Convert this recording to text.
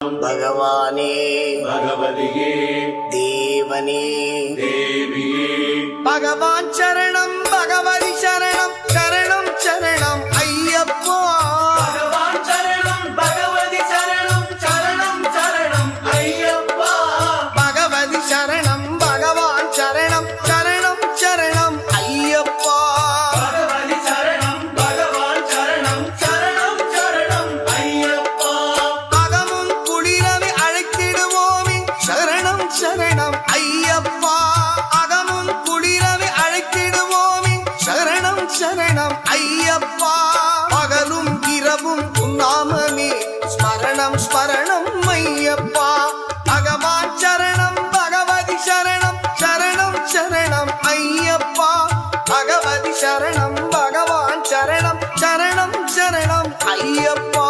भगवाने भगवदिये देवने देविये भगवान शरणं भगवति शरणं शरणं शरणं अय्यप्पा भगवान शरणं भगवति शरणं शरणं शरणं अय्यप्पा भगवति शरणं भगवान शरणं शरणं शरणं अय्यप्पा भगवति शरणं भगवान शरणं शरणं शरणं अय्यप्पा अगमुं कुளிரவே அழைத்திடுவோமே शरणं शरणं अय्यप्पा अगमुं कुளிரவே அழைத்திடுவோமே शरणं शरणं अय्यप्पा பகலும் இரவும் உன்னாமமே ஸ்மரணம் ஸ்மரணம் ஐயப்பா பகவான் சரணம் பகவதி சரணம் சரணம் சரணம் ஐயப்பா பகவதி சரணம் பகவான் சரணம் சரணம் சரணம் ஐயப்பா